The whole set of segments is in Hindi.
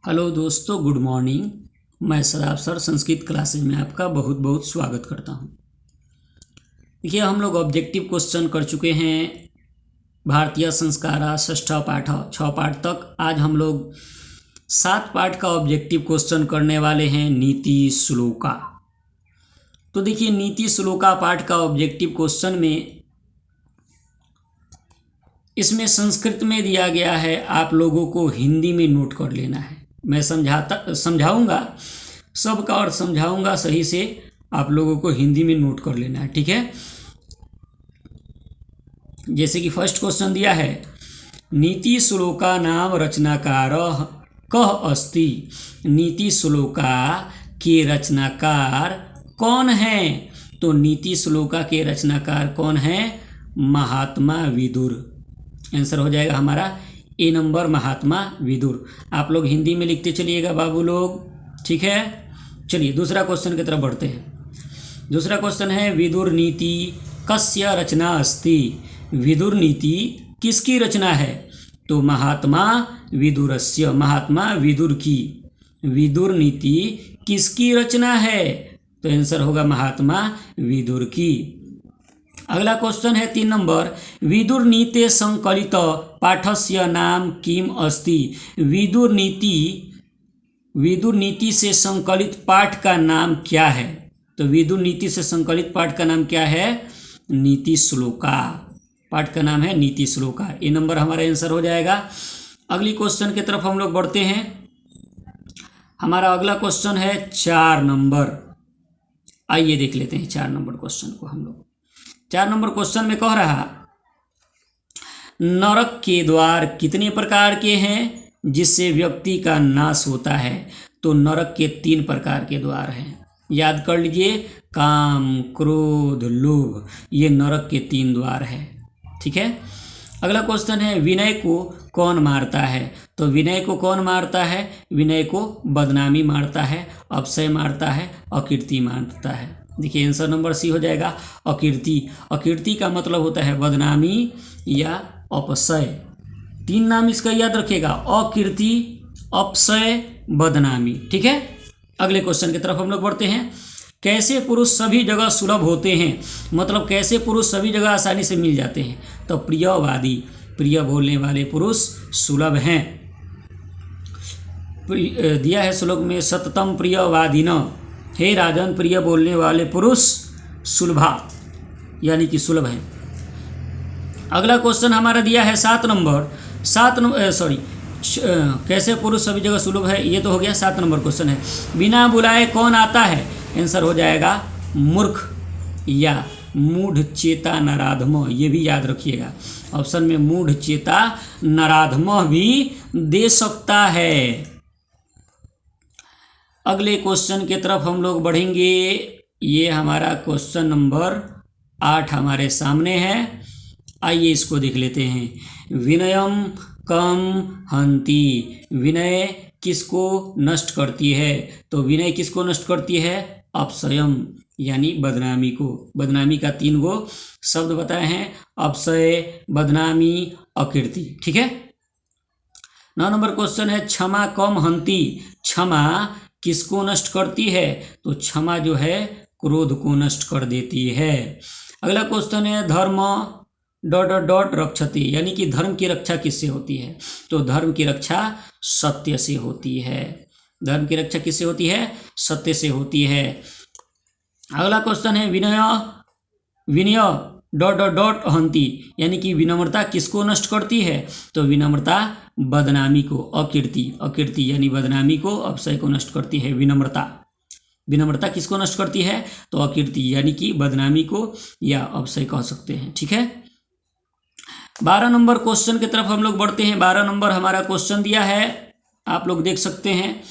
हेलो दोस्तों, गुड मॉर्निंग। मैं सदाब सर संस्कृत क्लासेज में आपका बहुत बहुत स्वागत करता हूं। देखिए, हम लोग ऑब्जेक्टिव क्वेश्चन कर चुके हैं भारतीय संस्कारा षष्ठ पाठ 6 पाठ तक। आज हम लोग 7 पाठ का ऑब्जेक्टिव क्वेश्चन करने वाले हैं, नीति श्लोका। तो देखिए, नीति श्लोका पाठ का ऑब्जेक्टिव क्वेश्चन में इसमें संस्कृत में दिया गया है, आप लोगों को हिंदी में नोट कर लेना है। मैं समझाऊंगा, सबका और समझाऊंगा सही से, आप लोगों को हिंदी में नोट कर लेना है, ठीक है। जैसे कि फर्स्ट क्वेश्चन दिया है, नीति श्लोका नाम रचनाकार कह अस्ति। नीति श्लोका के रचनाकार कौन है? तो नीति श्लोका के रचनाकार कौन है? महात्मा विदुर। आंसर हो जाएगा हमारा ए नंबर, महात्मा विदुर। आप लोग हिंदी में लिखते चलिएगा बाबू लोग, ठीक है। चलिए दूसरा क्वेश्चन की तरफ बढ़ते हैं। दूसरा क्वेश्चन है, विदुर नीति कस्य रचना अस्ति। विदुर नीति किसकी रचना है? तो महात्मा विदुरस्य, महात्मा विदुर की। विदुर नीति किसकी रचना है? तो आंसर होगा महात्मा विदुर की। अगला क्वेश्चन है 3 नंबर, विदुर नीते संकलित पाठस्य नाम किम अस्ति। विदुर नीति से संकलित पाठ का नाम क्या है? तो विदुर नीति से संकलित पाठ का नाम क्या है? नीति श्लोका। पाठ का नाम है नीति श्लोका। ये नंबर हमारा आंसर हो जाएगा। अगली क्वेश्चन की तरफ हम लोग बढ़ते हैं। हमारा अगला क्वेश्चन है 4 नंबर। आइए देख लेते हैं 4 नंबर क्वेश्चन को हम लोग। 4 नंबर क्वेश्चन में कह रहा, नरक के द्वार कितने प्रकार के हैं जिससे व्यक्ति का नाश होता है? तो नरक के 3 प्रकार के द्वार हैं, याद कर लीजिए। काम, क्रोध, लोभ, ये नरक के 3 द्वार हैं, ठीक है। अगला क्वेश्चन है, विनय को कौन मारता है? तो विनय को कौन मारता है? विनय को बदनामी मारता है, अपशय मारता है, अकीर्ति मारता है। देखिए आंसर नंबर सी हो जाएगा, अकीर्ति। अकीर्ति का मतलब होता है बदनामी या अपशय। 3 नाम इसका याद रखिएगा, अकीर्ति, अपशय, बदनामी, ठीक है। अगले क्वेश्चन की तरफ हम लोग बढ़ते हैं। कैसे पुरुष सभी जगह सुलभ होते हैं? मतलब कैसे पुरुष सभी जगह आसानी से मिल जाते हैं? तो प्रियवादी, प्रिय बोलने वाले पुरुष सुलभ हैं। दिया है श्लोक में, सततम प्रियवादिन। हे राजन, प्रिय बोलने वाले पुरुष सुलभा, यानी कि सुलभ है। अगला क्वेश्चन हमारा दिया है 7 नंबर। कैसे पुरुष सभी जगह सुलभ है, ये तो हो गया 7 नंबर क्वेश्चन है। बिना बुलाए कौन आता है? आंसर हो जाएगा मूर्ख या मूढ़ चेता नराधम। ये भी याद रखिएगा, ऑप्शन में मूढ़ चेता नराधम भी दे सकता है। अगले क्वेश्चन की तरफ हम लोग बढ़ेंगे। ये हमारा क्वेश्चन नंबर 8 हमारे सामने है। आइए इसको देख लेते हैं। विनयम कम हंति। विनय किसको नष्ट करती है? तो विनय किसको नष्ट करती है? अपशयम, यानी बदनामी को। बदनामी का 3 गो शब्द बताए हैं, अपशय, बदनामी, अकीर्ति, ठीक है। 9 नंबर क्वेश्चन है, क्षमा कम हंति। क्षमा किसको नष्ट करती है? तो क्षमा जो है क्रोध को नष्ट कर देती है। अगला क्वेश्चन है, धर्म ... रक्षति, यानी कि धर्म की रक्षा किससे होती है? तो धर्म की रक्षा सत्य से होती है। धर्म की रक्षा किससे होती है? सत्य से होती है। अगला क्वेश्चन है, विनय ... हंति, यानी कि विनम्रता किसको नष्ट करती है? तो विनम्रता बदनामी को, अकीर्ति यानी बदनामी को, अपशय को नष्ट करती है। विनम्रता किसको नष्ट करती है? तो अकीर्ति यानी कि बदनामी को या अपशय कह सकते हैं, ठीक है। 12 नंबर क्वेश्चन की तरफ हम लोग बढ़ते हैं। 12 नंबर हमारा क्वेश्चन दिया है, आप लोग देख सकते हैं।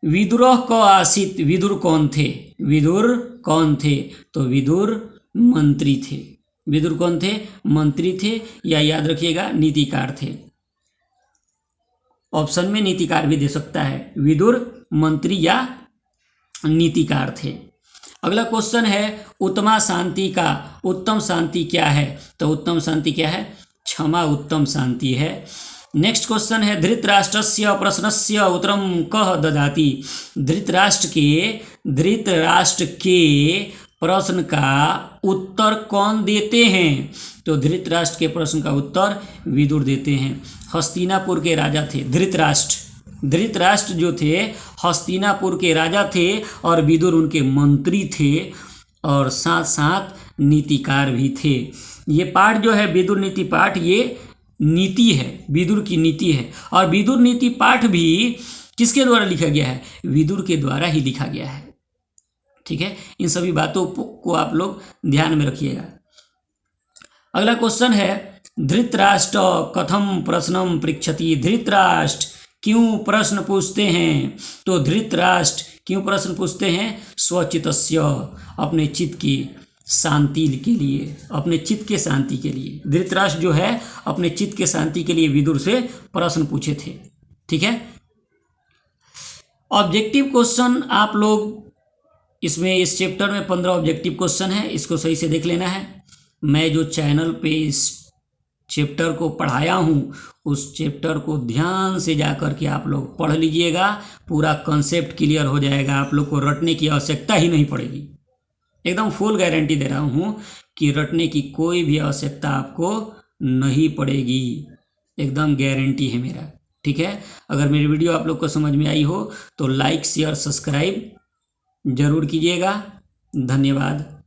विदुरः क आसीत। विदुर कौन थे? विदुर कौन थे? तो विदुर मंत्री थे। विदुर कौन थे? मंत्री थे, या याद रखिएगा नीतिकार थे। ऑप्शन में नीतिकार भी दे सकता है। विदुर मंत्री या नीतिकार थे। अगला क्वेश्चन है, उत्तमा शांति का उत्तम शांति क्या है? तो उत्तम शांति क्या है? क्षमा उत्तम शांति है। नेक्स्ट क्वेश्चन है धृतराष्ट्रस्य प्रश्नस्य उत्तरम कः ददाति। धृतराष्ट्र के प्रश्न का उत्तर कौन देते हैं? तो धृतराष्ट्र के प्रश्न का उत्तर विदुर देते हैं। हस्तिनापुर के राजा थे धृतराष्ट्र जो थे हस्तिनापुर के राजा थे और विदुर उनके मंत्री थे और साथ साथ नीतिकार भी थे। ये पाठ जो है विदुर नीति पाठ, ये नीति है, विदुर की नीति है। और विदुर नीति पाठ भी किसके द्वारा लिखा गया है? विदुर के द्वारा ही लिखा गया है। ठीक है, इन सभी बातों को आप लोग ध्यान में रखिएगा। अगला क्वेश्चन है धृतराष्ट्र कथम प्रश्नम पृच्छति। धृतराष्ट्र क्यों प्रश्न पूछते हैं? तो धृतराष्ट्र क्यों प्रश्न पूछते हैं? स्वचितस्य, अपने चित्त की शांति के लिए, अपने चित्त के शांति के लिए। धृतराष्ट्र जो है अपने चित्त के शांति के लिए विदुर से प्रश्न पूछे थे। ठीक है, ऑब्जेक्टिव क्वेश्चन आप लोग इसमें इस चैप्टर में 15 ऑब्जेक्टिव क्वेश्चन है, इसको सही से देख लेना है। मैं जो चैनल पे इस चैप्टर को पढ़ाया हूँ उस चैप्टर को ध्यान से जा कर के आप लोग पढ़ लीजिएगा, पूरा कंसेप्ट क्लियर हो जाएगा, आप लोग को रटने की आवश्यकता ही नहीं पड़ेगी। एकदम फुल गारंटी दे रहा हूँ कि रटने की कोई भी आवश्यकता आपको नहीं पड़ेगी, एकदम गारंटी है मेरा। ठीक है, अगर मेरी वीडियो आप लोग को समझ में आई हो तो लाइक शेयर सब्सक्राइब जरूर कीजिएगा। धन्यवाद।